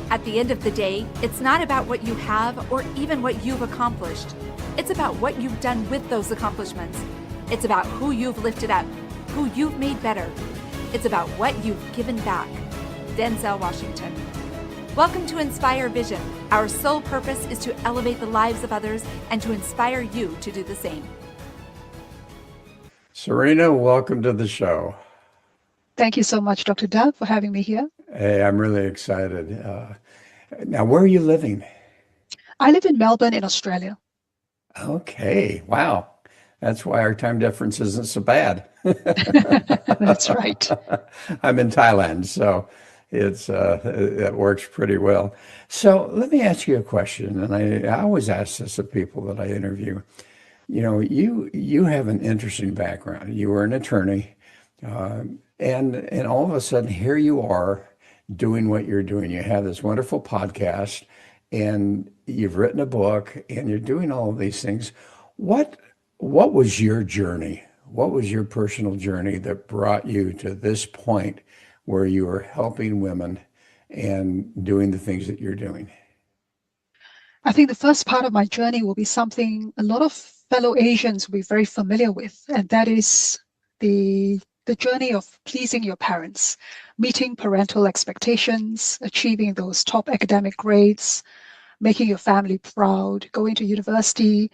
At the end of the day, it's not about what you have or even what you've accomplished. It's about what you've done with those accomplishments. It's about who you've lifted up, who you've made better. It's about what you've given back. Denzel Washington. Welcome to Inspire Vision. Our sole purpose is to elevate the lives of others and to inspire you to do the same. Serena, welcome to the show. Thank you so much, Dr. Doug, for having me here. Hey, I'm really excited. Now, where are you living? I live in Melbourne in Australia. Okay, wow. That's why our time difference isn't so bad. That's right. I'm in Thailand, so it works pretty well. So let me ask you a question, and I always ask this of people that I interview. You have an interesting background. You were an attorney, and all of a sudden here you are doing what you're doing. You have this wonderful podcast, and you've written a book, and you're doing all of these things. What what was your journey? What was your personal journey that brought you to this point where you are helping women and doing the things that you're doing? I think the first part of my journey will be something a lot of fellow Asians will be very familiar with, and that is the journey of pleasing your parents, meeting parental expectations, achieving those top academic grades, making your family proud, going to university,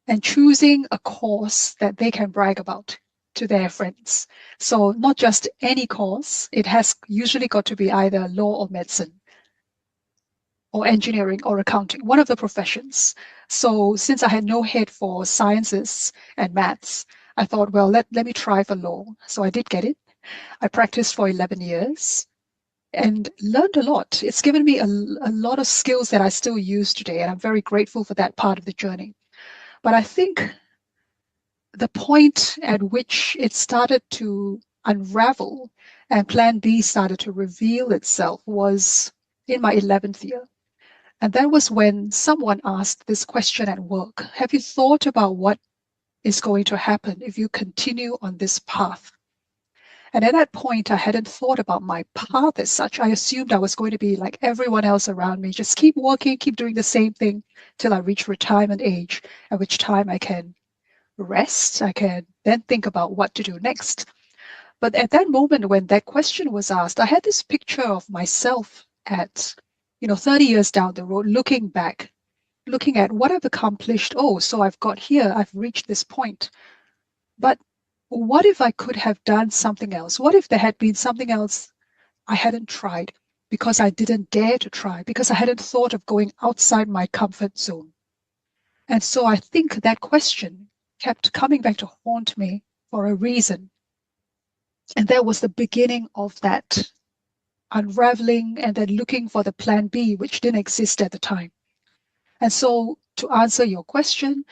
and choosing a course that they can brag about to their friends. So not just any course, it has usually got to be either law or medicine or engineering or accounting, one of the professions. So since I had no head for sciences and maths, I thought, well, let me try for law. So I did get it. I practiced for 11 years and learned a lot. It's given me a lot of skills that I still use today, and I'm very grateful for that part of the journey. But I think the point at which it started to unravel and Plan B started to reveal itself was in my 11th year. And that was when someone asked this question at work. Have you thought about what is going to happen if you continue on this path? And at that point, I hadn't thought about my path as such. I assumed I was going to be like everyone else around me, just keep working, keep doing the same thing till I reach retirement age, at which time I can rest. I can then think about what to do next. But at that moment when that question was asked, I had this picture of myself at 30 years down the road, looking back, looking at what I've accomplished. Oh, so I've got here, I've reached this point. But what if I could have done something else? What if there had been something else I hadn't tried because I didn't dare to try, because I hadn't thought of going outside my comfort zone? And so I think that question kept coming back to haunt me for a reason. And that was the beginning of that unraveling and then looking for the plan B, which didn't exist at the time. And so to answer your question,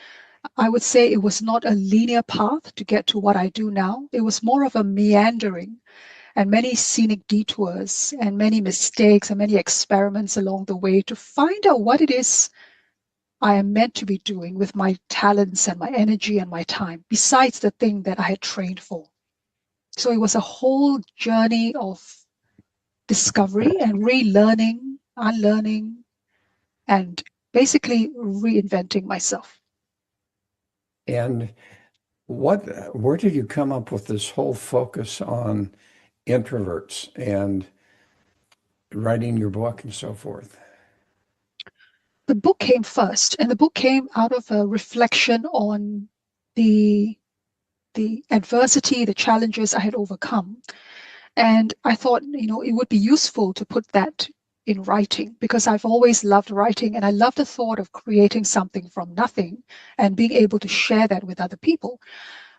I would say it was not a linear path to get to what I do now. It was more of a meandering and many scenic detours and many mistakes and many experiments along the way to find out what it is I am meant to be doing with my talents and my energy and my time, besides the thing that I had trained for. So it was a whole journey of discovery and relearning, unlearning, and basically reinventing myself. And where did you come up with this whole focus on introverts and writing your book and so forth? The book came first, and the book came out of a reflection on the adversity, the challenges I had overcome. And I thought, it would be useful to put that in writing because I've always loved writing and I love the thought of creating something from nothing and being able to share that with other people.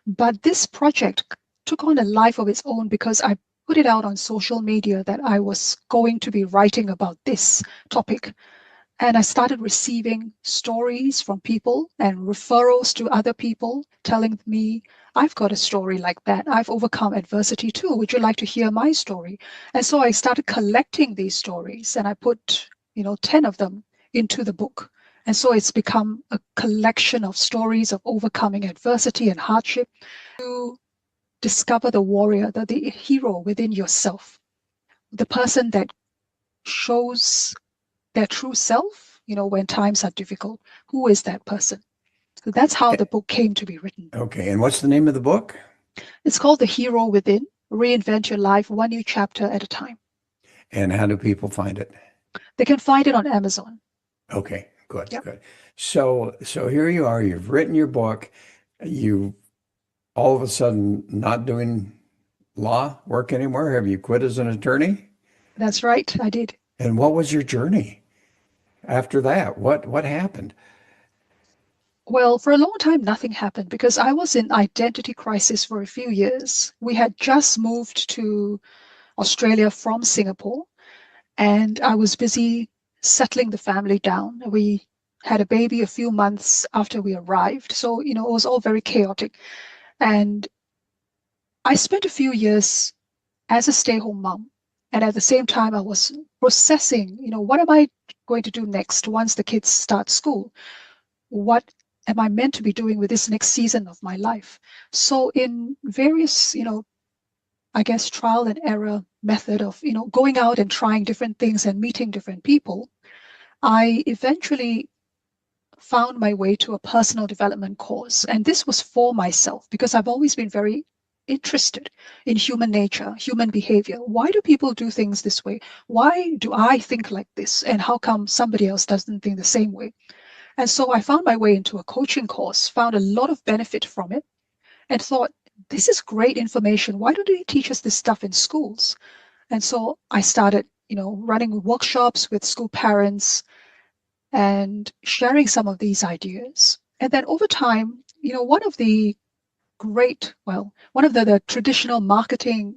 But this project took on a life of its own because I put it out on social media that I was going to be writing about this topic. And I started receiving stories from people and referrals to other people telling me, I've got a story like that. I've overcome adversity too. Would you like to hear my story? And so I started collecting these stories and I put, 10 of them into the book. And so it's become a collection of stories of overcoming adversity and hardship to discover the warrior, the hero within yourself, the person that shows their true self, when times are difficult. Who is that person? So that's how the book came to be written. Okay, and what's the name of the book? It's called The Hero Within, Reinvent Your Life One New Chapter at a Time. And how do people find it? They can find it on Amazon. Okay, good, Yep. good. So here you are, you've written your book, you all of a sudden not doing law work anymore. Have you quit as an attorney? That's right, I did. And what was your journey after that? What happened? Well, for a long time, nothing happened because I was in identity crisis for a few years. We had just moved to Australia from Singapore, and I was busy settling the family down. We had a baby a few months after we arrived. So, it was all very chaotic. And I spent a few years as a stay-home mom. And at the same time, I was processing, what am I going to do next once the kids start school? What am I meant to be doing with this next season of my life? So in various, I guess, trial and error method of, going out and trying different things and meeting different people, I eventually found my way to a personal development course. And this was for myself because I've always been very interested in human nature, human behavior. Why do people do things this way? Why do I think like this? And how come somebody else doesn't think the same way? And so I found my way into a coaching course, found a lot of benefit from it, and thought, this is great information. Why don't they teach us this stuff in schools? And so I started, running workshops with school parents and sharing some of these ideas. And then over time, one of the traditional marketing,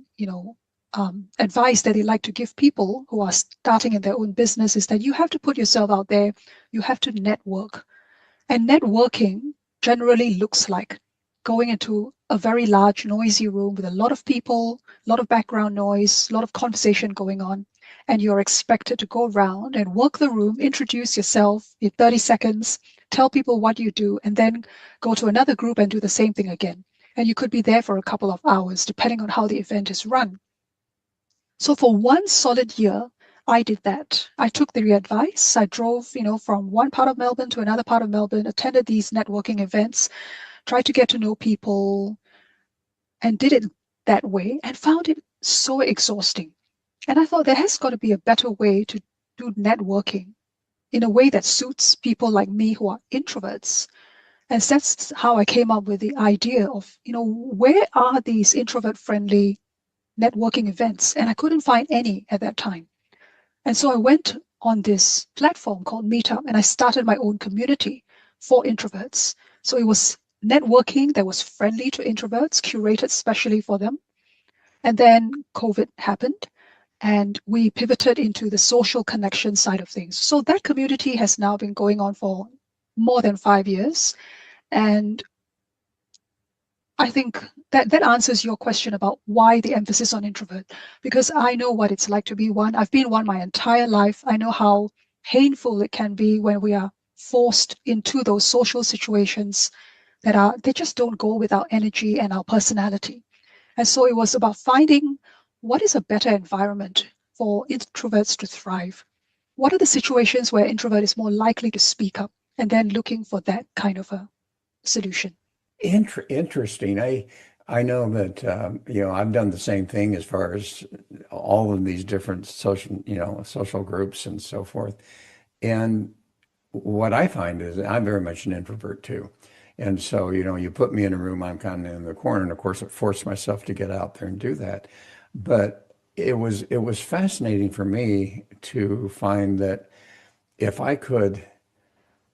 advice that they like to give people who are starting in their own business is that you have to put yourself out there, you have to network. And networking generally looks like going into a very large, noisy room with a lot of people, a lot of background noise, a lot of conversation going on. And you're expected to go around and work the room, introduce yourself in 30 seconds, tell people what you do, and then go to another group and do the same thing again. And you could be there for a couple of hours, depending on how the event is run. So for one solid year, I did that. I took the advice. I drove, from one part of Melbourne to another part of Melbourne, attended these networking events, tried to get to know people, and did it that way and found it so exhausting. And I thought there has got to be a better way to do networking in a way that suits people like me who are introverts. And that's how I came up with the idea of, where are these introvert-friendly networking events? And I couldn't find any at that time. And so I went on this platform called Meetup and I started my own community for introverts. So it was networking that was friendly to introverts, curated specially for them. And then COVID happened and we pivoted into the social connection side of things. So that community has now been going on for more than 5 years. And I think that answers your question about why the emphasis on introvert, because I know what it's like to be one. I've been one my entire life. I know how painful it can be when we are forced into those social situations they just don't go with our energy and our personality. And so it was about finding what is a better environment for introverts to thrive. What are the situations where introvert is more likely to speak up, and then looking for that kind of a solution. Interesting. I know that I've done the same thing as far as all of these different social groups and so forth. And what I find is I'm very much an introvert too. And so, you put me in a room, I'm kind of in the corner, and of course, I forced myself to get out there and do that. But it was fascinating for me to find that if I could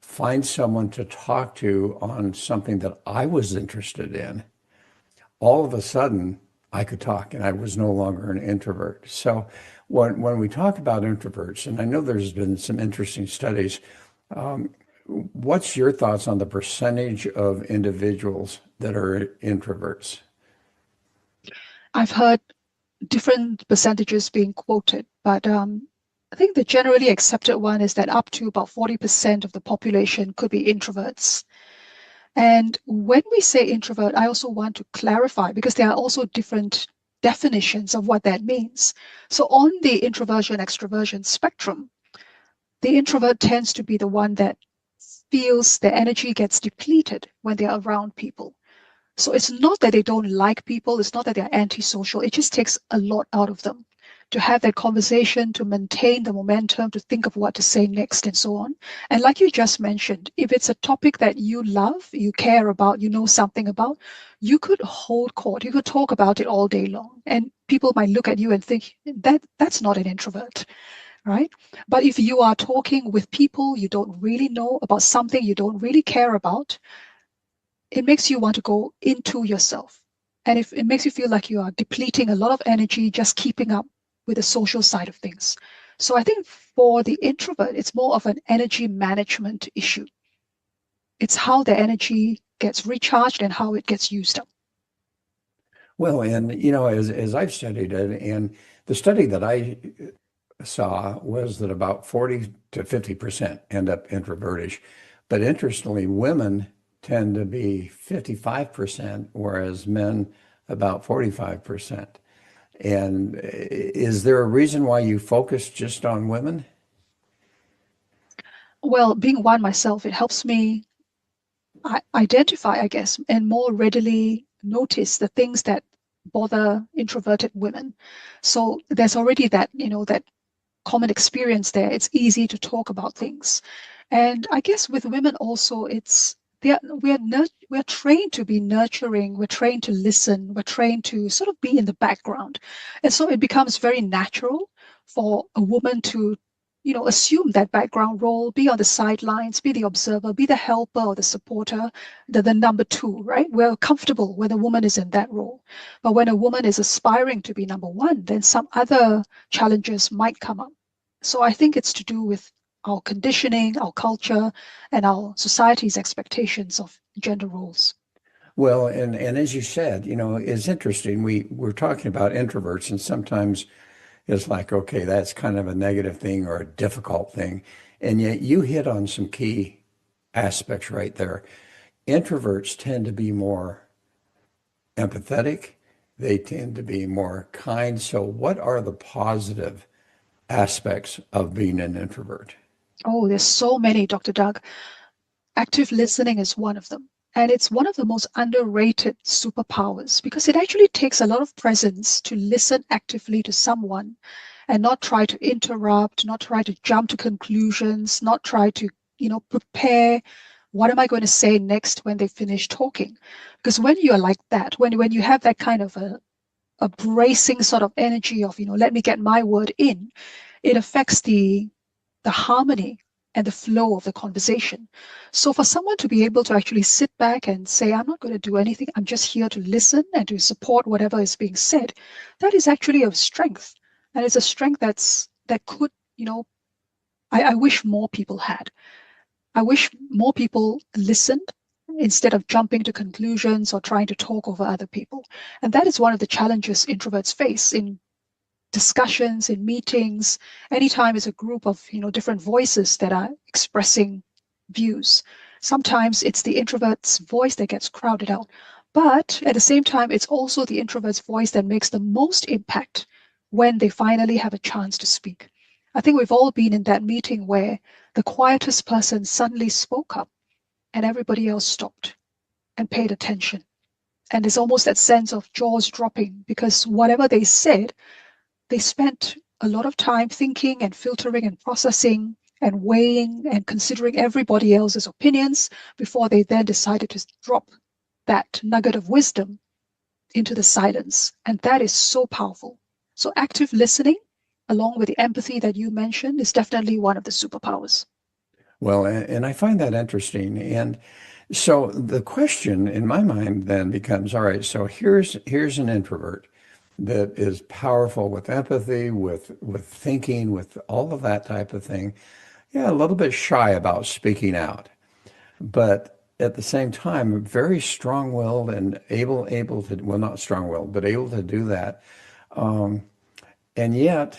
find someone to talk to on something that I was interested in, all of a sudden I could talk and I was no longer an introvert. So when we talk about introverts, and I know there's been some interesting studies, what's your thoughts on the percentage of individuals that are introverts? I've heard different percentages being quoted, but I think the generally accepted one is that up to about 40% of the population could be introverts. And when we say introvert, I also want to clarify, because there are also different definitions of what that means. So on the introversion extroversion spectrum, the introvert tends to be the one that feels their energy gets depleted when they're around people. So it's not that they don't like people, it's not that they're antisocial, it just takes a lot out of them to have that conversation, to maintain the momentum, to think of what to say next, and so on. And like you just mentioned, if it's a topic that you love, you care about, you know something about, you could hold court, you could talk about it all day long. And people might look at you and think that that's not an introvert, right? But if you are talking with people you don't really know about something you don't really care about, it makes you want to go into yourself. And if it makes you feel like you are depleting a lot of energy just keeping up with the social side of things. So I think for the introvert, it's more of an energy management issue. It's how the energy gets recharged and how it gets used up. Well, and as I've studied it, and the study that I saw was that about 40 to 50% end up introvertish. But interestingly, women tend to be 55%, whereas men about 45%. And is there a reason why you focus just on women? Well, being one myself, it helps me identify, I guess, and more readily notice the things that bother introverted women. So there's already that, that common experience there. It's easy to talk about things. And I guess with women also, we're trained to be nurturing, we're trained to listen, we're trained to sort of be in the background. And so it becomes very natural for a woman to assume that background role, be on the sidelines, be the observer, be the helper or the supporter, the number two, right? We're comfortable when a woman is in that role. But when a woman is aspiring to be number one, then some other challenges might come up. So I think it's to do with our conditioning, our culture, and our society's expectations of gender roles. Well, and as you said, it's interesting. We're talking about introverts, and sometimes it's like, okay, that's kind of a negative thing or a difficult thing. And yet you hit on some key aspects right there. Introverts tend to be more empathetic, they tend to be more kind. So, what are the positive aspects of being an introvert? Oh, there's so many, Dr. Doug. Active listening is one of them. And it's one of the most underrated superpowers because it actually takes a lot of presence to listen actively to someone and not try to interrupt, not try to jump to conclusions, not try to, prepare what am I going to say next when they finish talking. Because when you're like that, when you have that kind of a bracing sort of energy of, let me get my word in, it affects the harmony and the flow of the conversation. So for someone to be able to actually sit back and say, I'm not going to do anything, I'm just here to listen and to support whatever is being said, that is actually a strength. And it's a strength that could, I wish more people had. I wish more people listened instead of jumping to conclusions or trying to talk over other people. And that is one of the challenges introverts face in discussions, in meetings, anytime it's a group of different voices that are expressing views. Sometimes it's the introvert's voice that gets crowded out. But at the same time, it's also the introvert's voice that makes the most impact when they finally have a chance to speak. I think we've all been in that meeting where the quietest person suddenly spoke up and everybody else stopped and paid attention. And there's almost that sense of jaws dropping because whatever they said, they spent a lot of time thinking and filtering and processing and weighing and considering everybody else's opinions before they then decided to drop that nugget of wisdom into the silence. And that is so powerful. So active listening, along with the empathy that you mentioned, is definitely one of the superpowers. Well, and I find that interesting. And so the question in my mind then becomes, all right, so here's an introvert that is powerful with empathy, with thinking, with all of that type of thing. Yeah, a little bit shy about speaking out, but at the same time, very strong-willed and able to, well, not strong-willed, but able to do that. Um, and yet,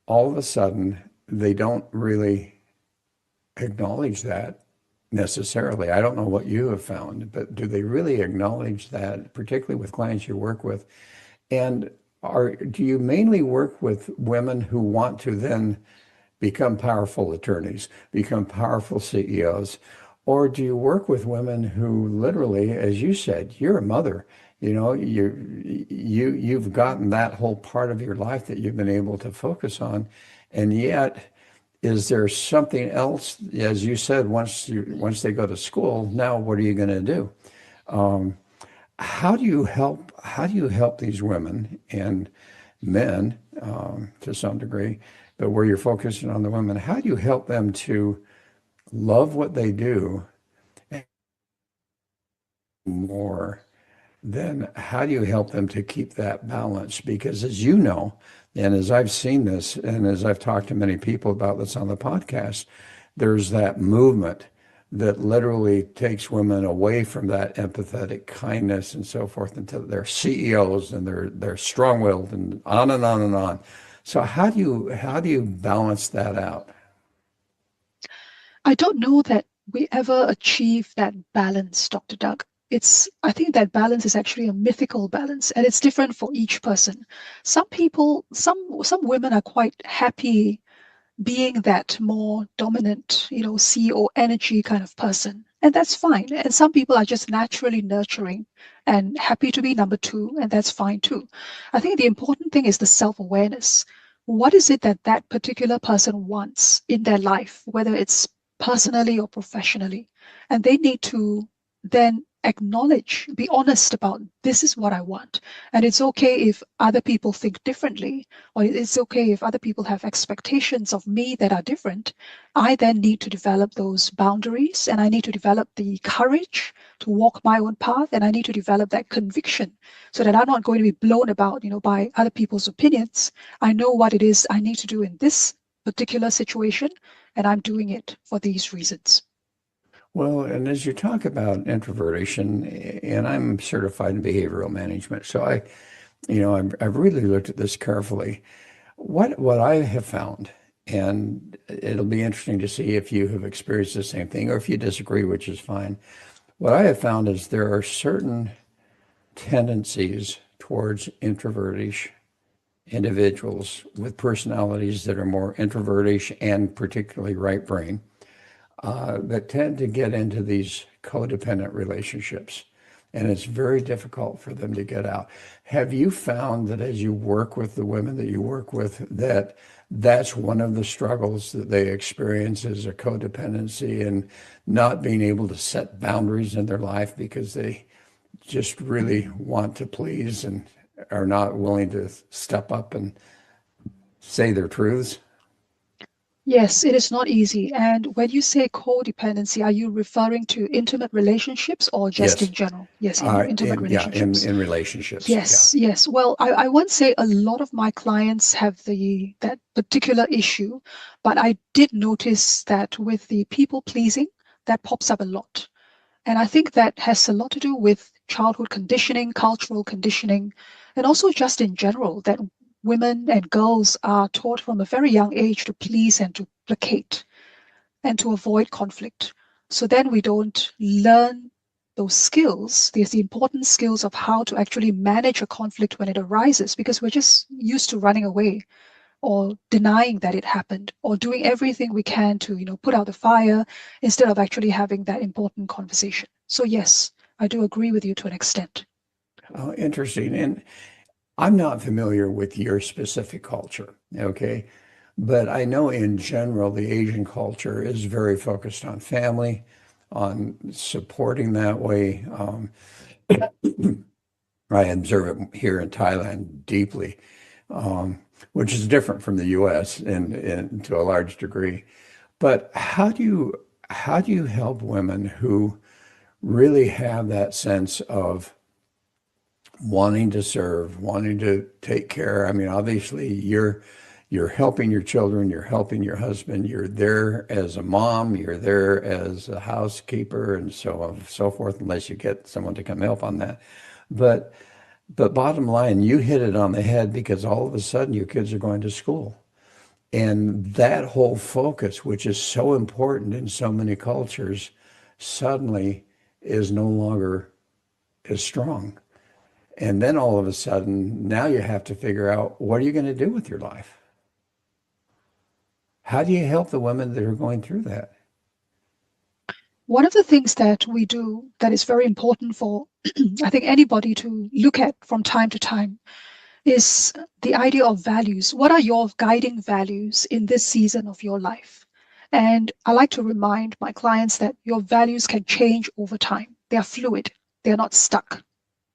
all of a sudden, they don't really acknowledge that necessarily. I don't know what you have found, but do they really acknowledge that, particularly with clients you work with? And do you mainly work with women who want to then become powerful attorneys, become powerful CEOs? Or do you work with women who literally, as you said, you're a mother, you've gotten that whole part of your life that you've been able to focus on, and yet is there something else, as you said, once they go to school, now what are you going to do? How do you help these women and men to some degree, but where you're focusing on the women, how do you help them to love what they do more? Then how do you help them to keep that balance? Because as you know, and as I've seen this, and as I've talked to many people about this on the podcast, there's that movement that literally takes women away from that empathetic kindness and so forth until they're CEOs and they're strong-willed and on and on and on. So how do you balance that out? I don't know that we ever achieve that balance, Dr. Doug. I think that balance is actually a mythical balance, and it's different for each person. Some people, some women are quite happy being that more dominant, CEO energy kind of person. And that's fine. And some people are just naturally nurturing and happy to be number two, and that's fine too. I think the important thing is the self-awareness. What is it that that particular person wants in their life, whether it's personally or professionally? And they need to then acknowledge, be honest about this is what I want. And it's okay if other people think differently, or it's okay if other people have expectations of me that are different. I then need to develop those boundaries, and I need to develop the courage to walk my own path, and I need to develop that conviction so that I'm not going to be blown about, by other people's opinions. I know what it is I need to do in this particular situation, and I'm doing it for these reasons. Well, and as you talk about introversion, and I'm certified in behavioral management, so I've really looked at this carefully. What I have found, and it'll be interesting to see if you have experienced the same thing or if you disagree, which is fine. What I have found is there are certain tendencies towards introvertish individuals with personalities that are more introvertish and particularly right brain that tend to get into these codependent relationships. And it's very difficult for them to get out. Have you found that as you work with the women that you work with, that that's one of the struggles that they experience is a codependency and not being able to set boundaries in their life because they just really want to please and are not willing to step up and say their truths? Yes, it is not easy. And when you say codependency, are you referring to intimate relationships or just in Yes. general? Yes, in intimate Yeah, in, relationships. in relationships. Yeah. Yes, yes. Well, I won't say a lot of my clients have that particular issue, but I did notice that with the people pleasing, that pops up a lot. And I think that has a lot to do with childhood conditioning, cultural conditioning, and also just in general that women and girls are taught from a very young age to please and to placate and to avoid conflict. So then we don't learn those skills, the important skills of how to actually manage a conflict when it arises, because we're just used to running away or denying that it happened or doing everything we can to, put out the fire instead of actually having that important conversation. So yes, I do agree with you to an extent. Oh, interesting. And I'm not familiar with your specific culture, okay? But I know in general, the Asian culture is very focused on family, on supporting that way. I observe it here in Thailand deeply, um, which is different from the U.S. in to a large degree. But how do you help women who really have that sense of wanting to serve, wanting to take care? I mean, obviously, you're helping your children, you're helping your husband, you're there as a mom, you're there as a housekeeper, and so on and so forth, unless you get someone to come help on that. But but bottom line, you hit it on the head because all of a sudden your kids are going to school. And that whole focus, which is so important in so many cultures, suddenly is no longer as strong. And then all of a sudden, now you have to figure out what are you going to do with your life? How do you help the women that are going through that? One of the things that we do that is very important for, I think, anybody to look at from time to time is the idea of values. What are your guiding values in this season of your life? And I like to remind my clients that your values can change over time. They are fluid. They're not stuck.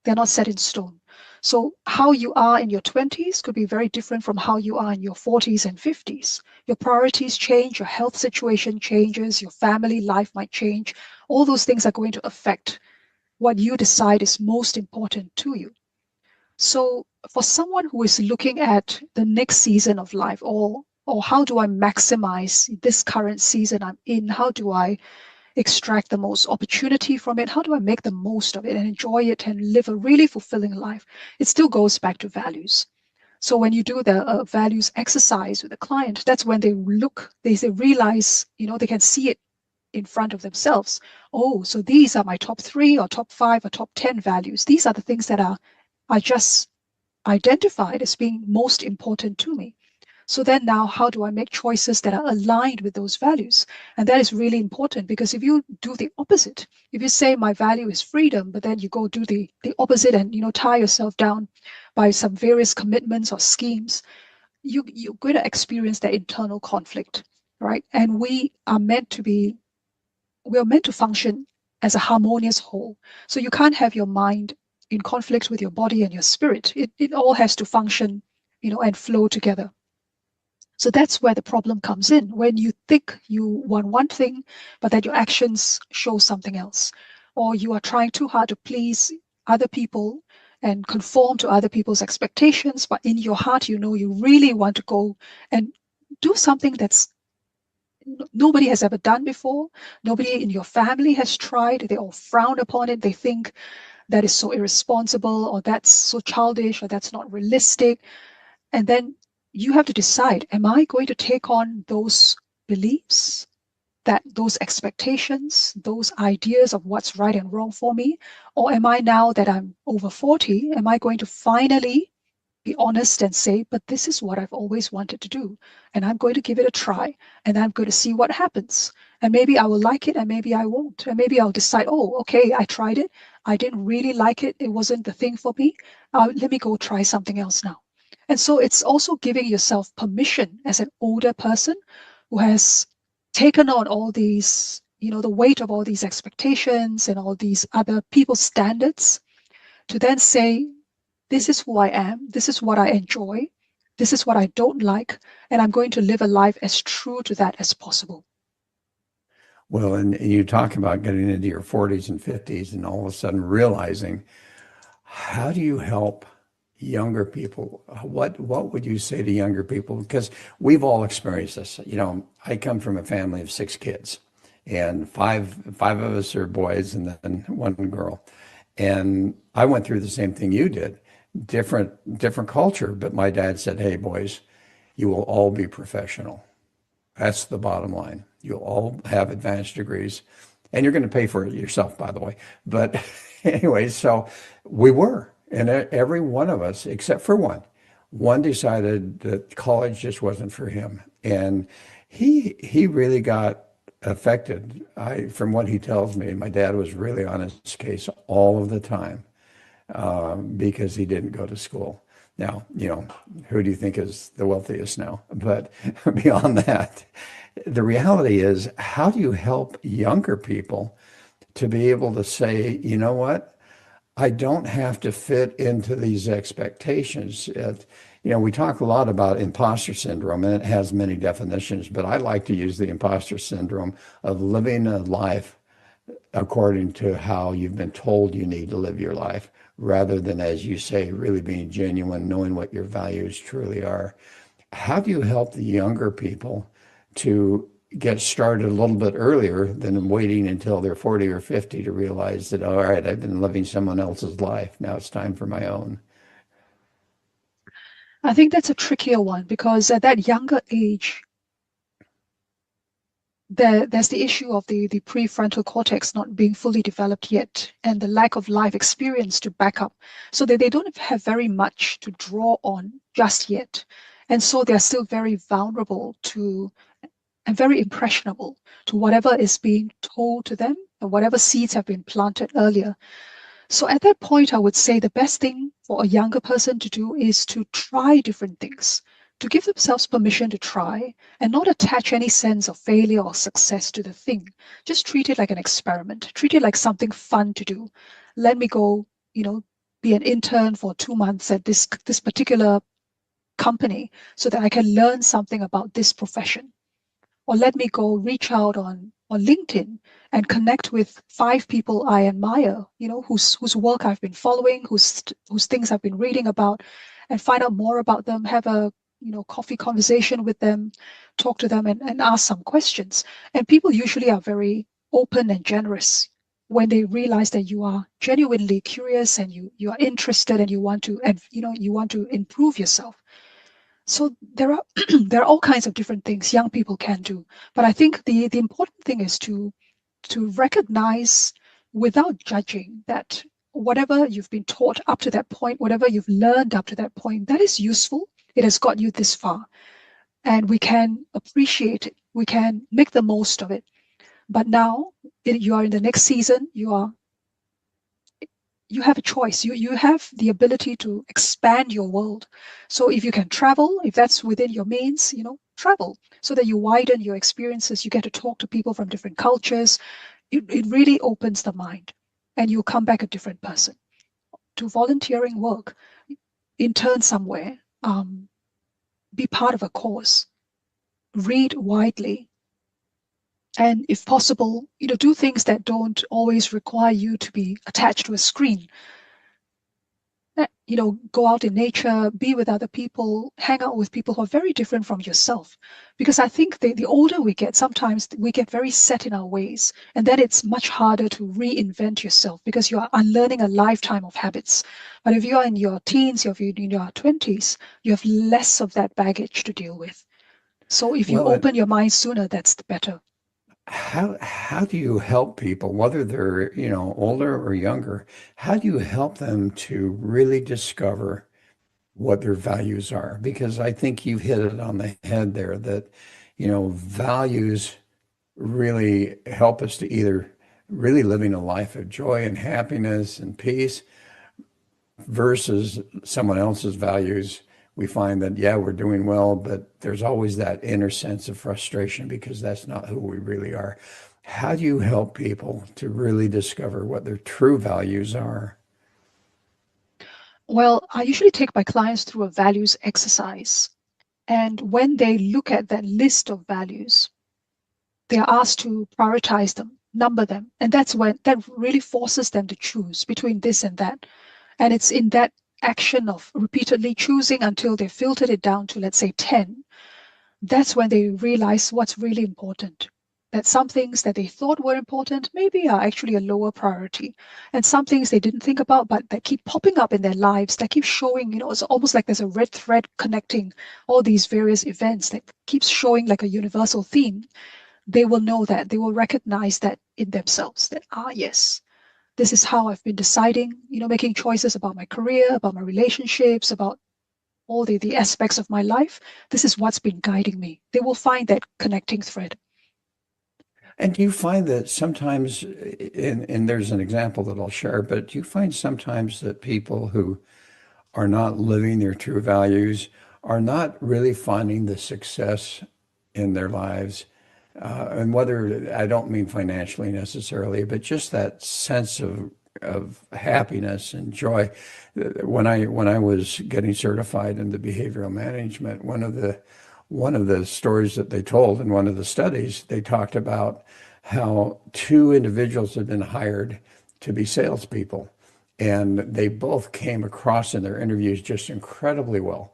They're not set in stone. So how you are in your 20s could be very different from how you are in your 40s and 50s. Your priorities change, your health situation changes, your family life might change. All those things are going to affect what you decide is most important to you. So for someone who is looking at the next season of life, or how do I maximize this current season I'm in? How do I extract the most opportunity from it? How do I make the most of it and enjoy it and live a really fulfilling life? It still goes back to values. So when you do the values exercise with a client, that's when they look, they realize, they can see it in front of themselves. Oh, so these are my top 3 or top 5 or top 10 values. These are the things that are just identified as being most important to me. So then now, how do I make choices that are aligned with those values? And that is really important, because if you do the opposite, if you say my value is freedom, but then you go do the opposite and tie yourself down by some various commitments or schemes, you're going to experience that internal conflict, right? And we are meant to function as a harmonious whole. So you can't have your mind in conflict with your body and your spirit. It all has to function, and flow together. So that's where the problem comes in. When you think you want one thing, but that your actions show something else, or you are trying too hard to please other people and conform to other people's expectations, but in your heart, you really want to go and do something that's nobody has ever done before. Nobody in your family has tried. They all frown upon it. They think that is so irresponsible, or that's so childish, or that's not realistic. And then you have to decide, am I going to take on those beliefs, those expectations, those ideas of what's right and wrong for me? Or am I, now that I'm over 40, am I going to finally be honest and say, but this is what I've always wanted to do, and I'm going to give it a try, and I'm going to see what happens. And maybe I will like it, and maybe I won't. And maybe I'll decide, oh, okay, I tried it. I didn't really like it. It wasn't the thing for me. Let me go try something else now. And so it's also giving yourself permission as an older person who has taken on all these, the weight of all these expectations and all these other people's standards, to then say, this is who I am, this is what I enjoy, this is what I don't like, and I'm going to live a life as true to that as possible. Well, and you talk about getting into your 40s and 50s and all of a sudden realizing, how do you help younger people? What would you say to younger people? Because we've all experienced this. I come from a family of 6 kids, and five of us are boys and then one girl. And I went through the same thing you did. Different culture, but my dad said, "Hey, boys, you will all be professional. That's the bottom line. You'll all have advanced degrees, and you're going to pay for it yourself, by the way." But anyway, so we were, and every one of us, except for one decided that college just wasn't for him, and he really got affected. From what he tells me, my dad was really on his case all of the time, because he didn't go to school. Now, who do you think is the wealthiest now? But beyond that, the reality is, how do you help younger people to be able to say, you know what? I don't have to fit into these expectations. We talk a lot about imposter syndrome, and it has many definitions, but I like to use the imposter syndrome of living a life according to how you've been told you need to live your life, rather than, as you say, really being genuine, knowing what your values truly are. How do you help the younger people to get started a little bit earlier than waiting until they're 40 or 50 to realize that, all right, I've been living someone else's life. Now it's time for my own? I think that's a trickier one, because at that younger age, there's the issue of the prefrontal cortex not being fully developed yet, and the lack of life experience to back up, so that they don't have very much to draw on just yet. And so they're still very vulnerable to and very impressionable to whatever is being told to them and whatever seeds have been planted earlier. So at that point, I would say the best thing for a younger person to do is to try different things, to give themselves permission to try and not attach any sense of failure or success to the thing. Just treat it like an experiment, treat it like something fun to do. Let me go, be an intern for 2 months at this particular company so that I can learn something about this profession. Or let me go reach out on LinkedIn and connect with 5 people I admire, whose work I've been following, whose things I've been reading about, and find out more about them, have a coffee conversation with them, talk to them and ask some questions. And people usually are very open and generous when they realize that you are genuinely curious and you are interested and you want to improve yourself. So there are there are all kinds of different things young people can do. But I think the important thing is to recognize without judging that whatever you've been taught up to that point, whatever you've learned up to that point, that is useful. It has got you this far. And we can appreciate it. We can make the most of it. But now you are in the next season, you have a choice. You have the ability to expand your world. So if you can travel, if that's within your means, travel so that you widen your experiences. You get to talk to people from different cultures. It really opens the mind, and you come back a different person. Do volunteering work, intern somewhere, be part of a cause, read widely, and if possible, do things that don't always require you to be attached to a screen. Go out in nature, be with other people, hang out with people who are very different from yourself. Because I think the older we get, sometimes we get very set in our ways, and then it's much harder to reinvent yourself because you are unlearning a lifetime of habits. But if you are in your teens, if you're in your 20s, you have less of that baggage to deal with. So if you Well, open your mind sooner, that's the better. how do you help people, whether they're, older or younger? How do you help them to really discover what their values are? Because I think you've hit it on the head there that, values really help us to either really living a life of joy and happiness and peace versus someone else's values. We find that, yeah, we're doing well, but there's always that inner sense of frustration because that's not who we really are. How do you help people to really discover what their true values are? Well, I usually take my clients through a values exercise. And when they look at that list of values, they are asked to prioritize them, number them. And that's when that really forces them to choose between this and that. And it's in that action of repeatedly choosing until they filtered it down to, let's say, 10. That's when they realize what's really important. That some things that they thought were important maybe are actually a lower priority. And some things they didn't think about, but that keep popping up in their lives, that keep showing, it's almost like there's a red thread connecting all these various events that keeps showing like a universal theme. They will know that, they will recognize that in themselves, that, yes, this is how I've been deciding, making choices about my career, about my relationships, about all the aspects of my life. This is what's been guiding me. They will find that connecting thread. And do you find that sometimes, and there's an example that I'll share, but do you find sometimes that people who are not living their true values are not really finding the success in their lives? And whether, I don't mean financially necessarily, but just that sense of happiness and joy. When I was getting certified in the behavioral management, one of the stories that they told in one of the studies, they talked about how two individuals had been hired to be salespeople, and they both came across in their interviews just incredibly well.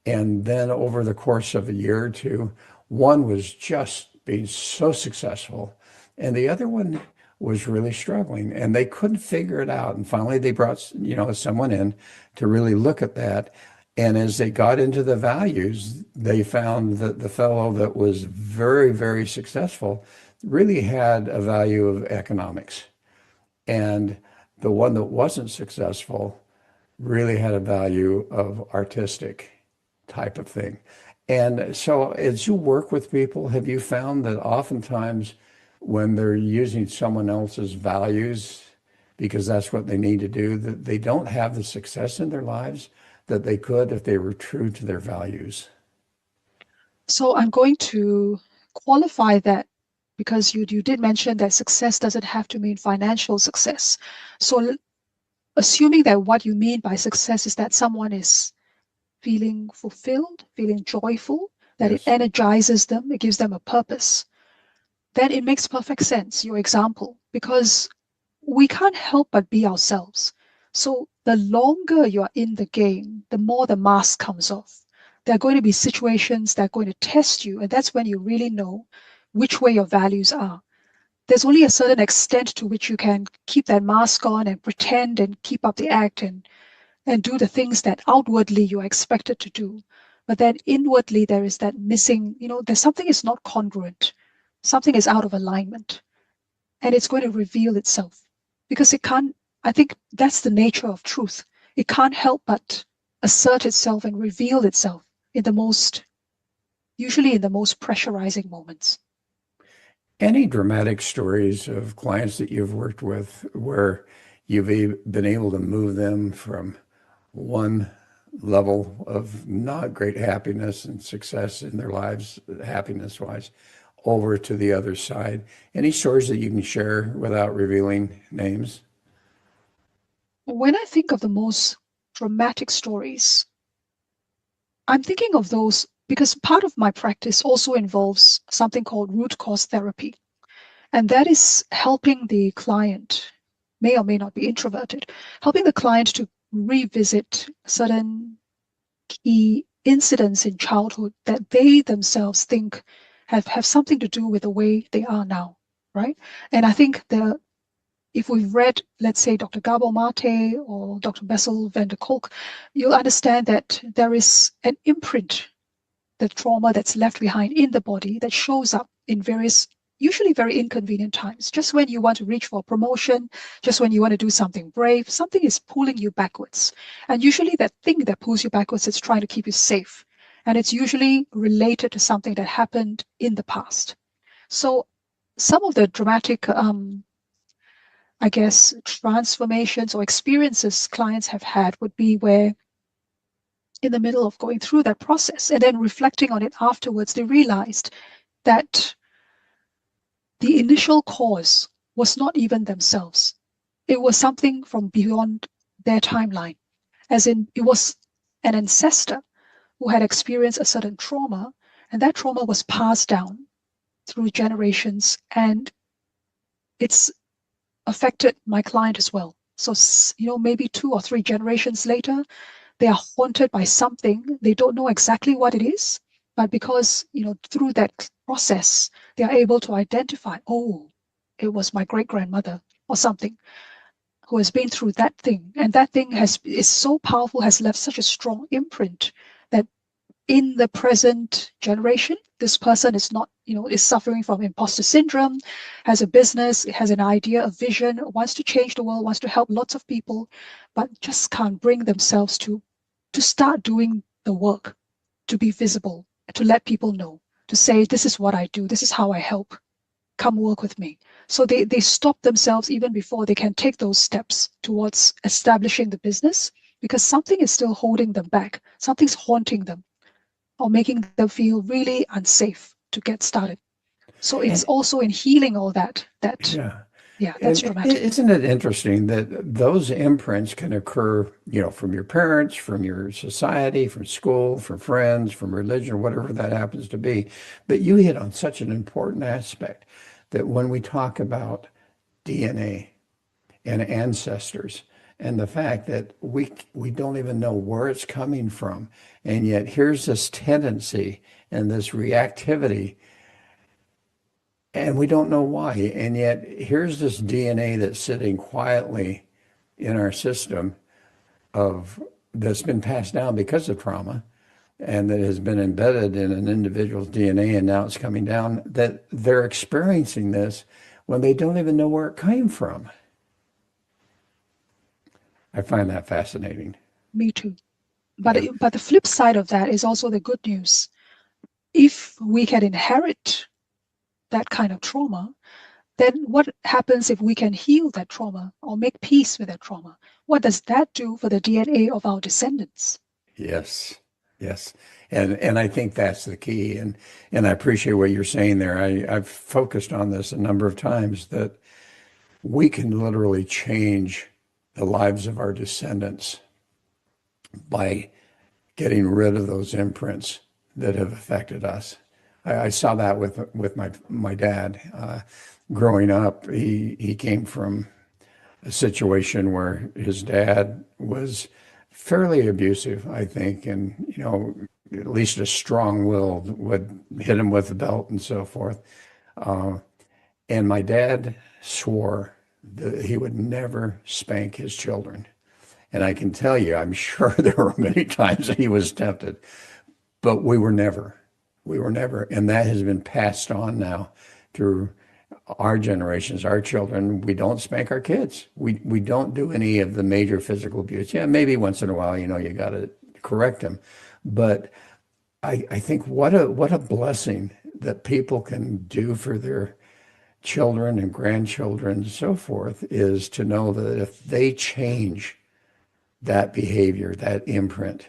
And then over the course of a year or two, one was just being so successful, and the other one was really struggling, and they couldn't figure it out. And finally, they brought, someone in to really look at that. And as they got into the values, they found that the fellow that was very, very successful really had a value of economics. And the one that wasn't successful really had a value of artistic type of thing. And so as you work with people, have you found that oftentimes when they're using someone else's values, because that's what they need to do, that they don't have the success in their lives that they could if they were true to their values? So I'm going to qualify that because you did mention that success doesn't have to mean financial success. So assuming that what you mean by success is that someone is feeling fulfilled, feeling joyful, that it Yes. energizes them, it gives them a purpose, then it makes perfect sense, your example, because we can't help but be ourselves. So the longer you're in the game, the more the mask comes off. There are going to be situations that are going to test you, and that's when you really know which way your values are. There's only a certain extent to which you can keep that mask on and pretend and keep up the act and do the things that outwardly you are expected to do. But then inwardly, there is that missing, there's something is not congruent, something is out of alignment, and it's going to reveal itself because it can't. I think that's the nature of truth. It can't help but assert itself and reveal itself in the most, usually in the most pressurizing moments. Any dramatic stories of clients that you've worked with where you've been able to move them from one level of not great happiness and success in their lives, happiness wise, over to the other side? Any stories that you can share without revealing names? When I think of the most dramatic stories, I'm thinking of those because part of my practice also involves something called root cause therapy. And that is helping the client, may or may not be introverted, helping the client to revisit certain key incidents in childhood that they themselves think have something to do with the way they are now, right? And I think if we've read, let's say, Dr. Gabor Mate or Dr. Bessel van der Kolk, you'll understand that there is an imprint, the trauma that's left behind in the body that shows up in various, usually very inconvenient times. Just when you want to reach for a promotion, just when you want to do something brave, something is pulling you backwards. And usually that thing that pulls you backwards is trying to keep you safe. And it's usually related to something that happened in the past. So some of the dramatic, I guess, transformations or experiences clients have had would be where in the middle of going through that process and then reflecting on it afterwards, they realized that the initial cause was not even themselves. It was something from beyond their timeline, as in it was an ancestor who had experienced a certain trauma, and that trauma was passed down through generations, and it's affected my client as well. So, maybe 2 or 3 generations later, they are haunted by something. They don't know exactly what it is, but because, through that process, they are able to identify, oh, it was my great grandmother or something who has been through that thing. And that thing is so powerful, has left such a strong imprint that in the present generation, this person is not, is suffering from imposter syndrome, has a business, has an idea, a vision, wants to change the world, wants to help lots of people, but just can't bring themselves to start doing the work, to be visible, to let people know, to say, this is what I do, this is how I help, come work with me. So they stop themselves even before they can take those steps towards establishing the business because something is still holding them back. Something's haunting them or making them feel really unsafe to get started. So it's And also in healing all yeah. yeah, that's And dramatic. isn't it interesting that those imprints can occur, from your parents, from your society, from school, from friends, from religion, whatever that happens to be. But you hit on such an important aspect that when we talk about DNA and ancestors and the fact that we don't even know where it's coming from, and yet here's this tendency and this reactivity and we don't know why. And yet, here's this DNA that's sitting quietly in our system of that's been passed down because of trauma and that has been embedded in an individual's DNA, and now it's coming down, that they're experiencing this when they don't even know where it came from. I find that fascinating. Me too. Yeah. But the flip side of that is also the good news. If we can inherit that kind of trauma, then what happens if we can heal that trauma or make peace with that trauma? What does that do for the DNA of our descendants? Yes. Yes. And I think that's the key. And I appreciate what you're saying there. I've focused on this a number of times that we can literally change the lives of our descendants by getting rid of those imprints that have affected us. I saw that with my dad. Growing up, he came from a situation where his dad was fairly abusive, I think, and at least a strong will would hit him with a belt and so forth. And my dad swore that he would never spank his children. And I can tell you, I'm sure there were many times that he was tempted, but we were never. We were never. And that has been passed on now through our generations, our children. We don't spank our kids. We don't do any of the major physical abuse. Yeah, maybe once in a while, you got to correct them. But I think what a blessing that people can do for their children and grandchildren and so forth is to know that if they change that behavior, that imprint,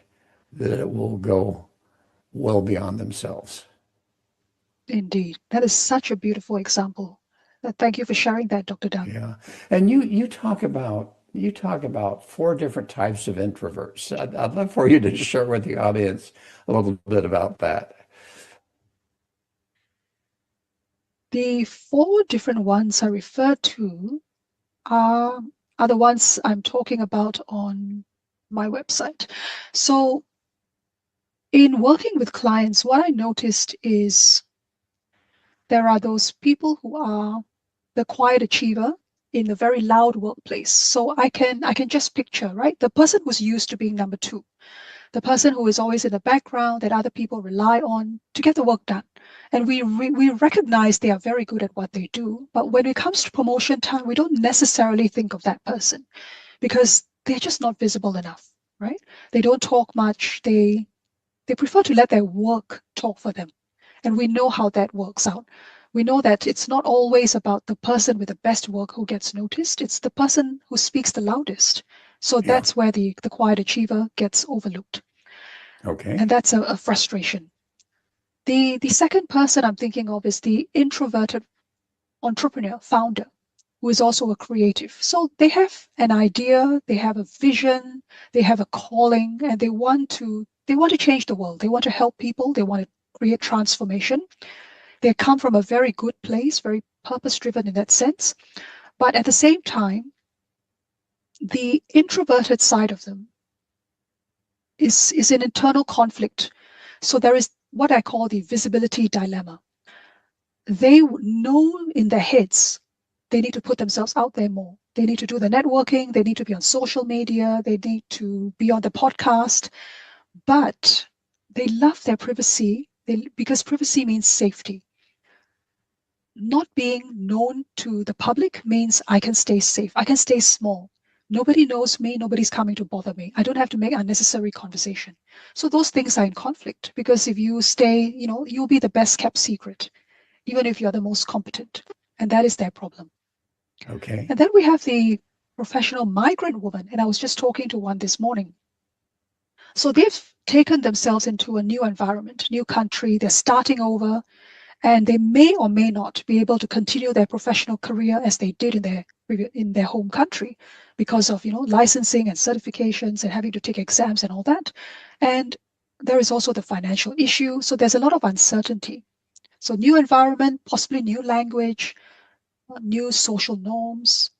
that it will go well beyond themselves. Indeed. That is such a beautiful example. Thank you for sharing that, Dr. Doug. Yeah. And you talk about four different types of introverts. I'd love for you to share with the audience a little bit about that. The four different ones I refer to are the ones I'm talking about on my website. So in working with clients, what I noticed is there are those people who are the quiet achiever in the very loud workplace. So I can just picture, right? The person who's used to being number two, the person who is always in the background that other people rely on to get the work done. And we recognize they are very good at what they do. But when it comes to promotion time, we don't necessarily think of that person because they're just not visible enough, right? They don't talk much. They prefer to let their work talk for them. And we know how that works out. We know that it's not always about the person with the best work who gets noticed. It's the person who speaks the loudest. So Yeah. that's where the quiet achiever gets overlooked. Okay. And that's a frustration. The second person I'm thinking of is the introverted entrepreneur, founder, who is also a creative. So they have an idea, they have a vision, they have a calling, and they want to change the world. They want to help people, they want to create transformation. They come from a very good place, very purpose-driven in that sense. But at the same time, the introverted side of them is an internal conflict. So there is what I call the visibility dilemma. They know in their heads they need to put themselves out there more. They need to do the networking, they need to be on social media, they need to be on the podcast, but they love their privacy because privacy means safety. Not being known to the public means I can stay safe. I can stay small. Nobody knows me. Nobody's coming to bother me. I don't have to make unnecessary conversation. So those things are in conflict because if you stay, you'll be the best kept secret, even if you're the most competent. And that is their problem. Okay. And then we have the professional migrant woman. And I was just talking to one this morning. So they've taken themselves into a new environment, new country. They're starting over. And they may or may not be able to continue their professional career as they did in their home country because of licensing and certifications and having to take exams and all that. And there is also the financial issue. So there's a lot of uncertainty. So new environment, possibly new language, new social norms,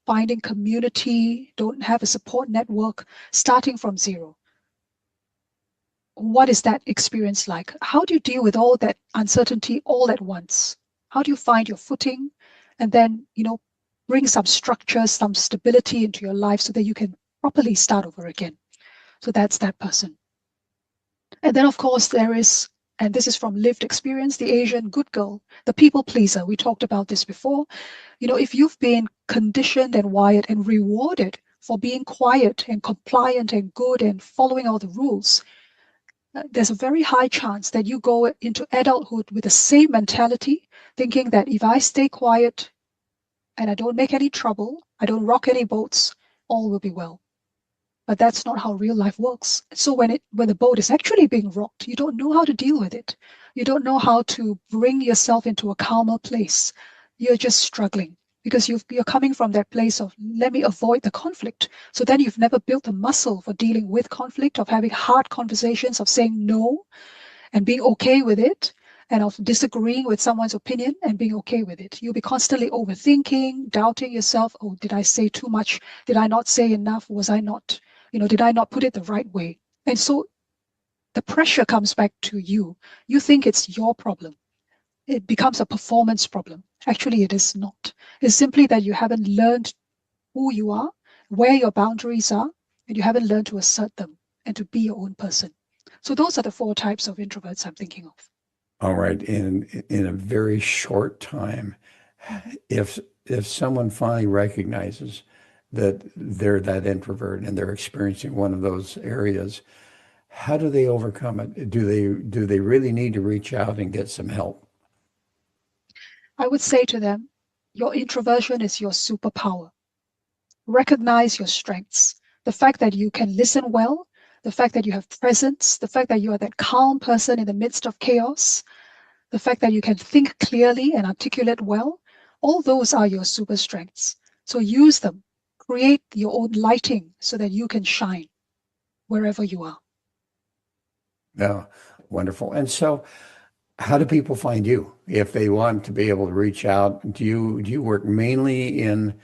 finding community, don't have a support network, starting from zero. What is that experience like? How do you deal with all that uncertainty all at once? How do you find your footing and then, bring some structure, some stability into your life so that you can properly start over again? So that's that person. And then, of course, there is, and this is from lived experience, the Asian good girl, the people pleaser. We talked about this before. If you've been conditioned and wired and rewarded for being quiet and compliant and good and following all the rules, there's a very high chance that you go into adulthood with the same mentality, thinking that if I stay quiet and I don't make any trouble, I don't rock any boats, all will be well. But that's not how real life works. So when the boat is actually being rocked, you don't know how to deal with it. You don't know how to bring yourself into a calmer place. You're just struggling because you're coming from that place of, let me avoid the conflict. So then you've never built the muscle for dealing with conflict, of having hard conversations, of saying no and being okay with it, and of disagreeing with someone's opinion and being okay with it. You'll be constantly overthinking, doubting yourself. Oh, did I say too much? Did I not say enough? Did I not put it the right way? And so the pressure comes back to you. You think it's your problem. It becomes a performance problem. Actually, it is not. It's simply that you haven't learned who you are, where your boundaries are, and you haven't learned to assert them and to be your own person. So those are the 4 types of introverts I'm thinking of. All right. In a very short time, if someone finally recognizes that they're that introvert and they're experiencing one of those areas, how do they overcome it? Do they really need to reach out and get some help? I would say to them, your introversion is your superpower. Recognize your strengths. The fact that you can listen well, the fact that you have presence, the fact that you are that calm person in the midst of chaos, the fact that you can think clearly and articulate well, all those are your super strengths. So use them. Create your own lighting so that you can shine wherever you are. Yeah, wonderful. And so, how do people find you if they want to be able to reach out? Do you work mainly in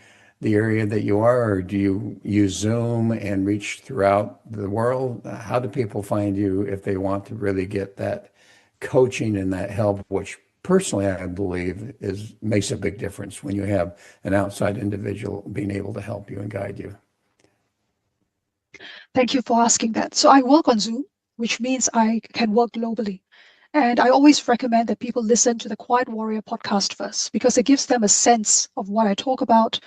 the area that you are, or do you use Zoom and reach throughout the world? How do people find you if they want to really get that coaching and that help, which personally I believe makes a big difference when you have an outside individual being able to help you and guide you? Thank you for asking that. So I work on Zoom, which means I can work globally. And I always recommend that people listen to the Quiet Warrior podcast first, because it gives them a sense of what I talk about,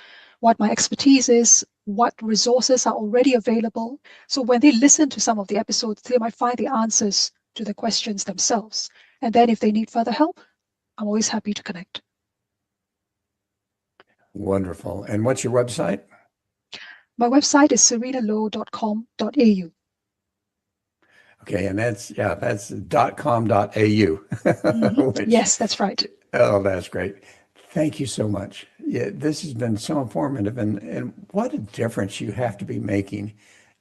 what my expertise is, what resources are already available. So when they listen to some of the episodes, they might find the answers to the questions themselves. And then if they need further help, I'm always happy to connect. Wonderful. And what's your website? My website is serenalow.com.au. Okay, and that's .com.au. Which, Yes, that's right. oh, that's great. Thank you so much. Yeah, this has been so informative, and what a difference you have to be making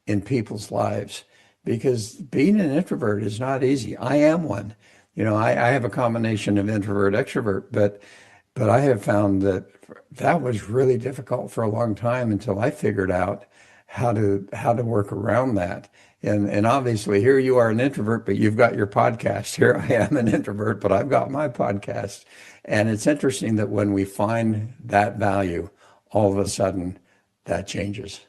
in people's lives, because being an introvert is not easy. I am one. I have a combination of introvert, extrovert, but I have found that that was really difficult for a long time until I figured out how to work around that. And obviously here you are an introvert, but you've got your podcast. Here I am an introvert, but I've got my podcast. And it's interesting that when we find that value, all of a sudden that changes.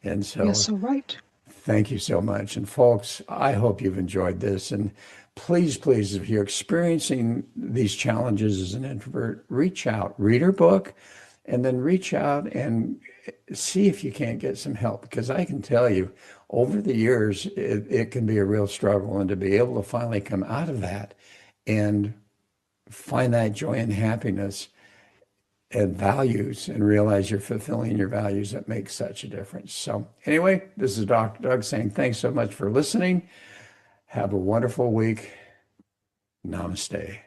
And You're so so right. thank you so much. And folks, I hope you've enjoyed this. And please, please, if you're experiencing these challenges as an introvert, reach out, read her book, and then reach out and see if you can't get some help. Because I can tell you, over the years, it can be a real struggle. And to be able to finally come out of that and find that joy and happiness and values and realize you're fulfilling your values, that makes such a difference. So anyway, this is Dr. Doug saying thanks so much for listening. Have a wonderful week. Namaste.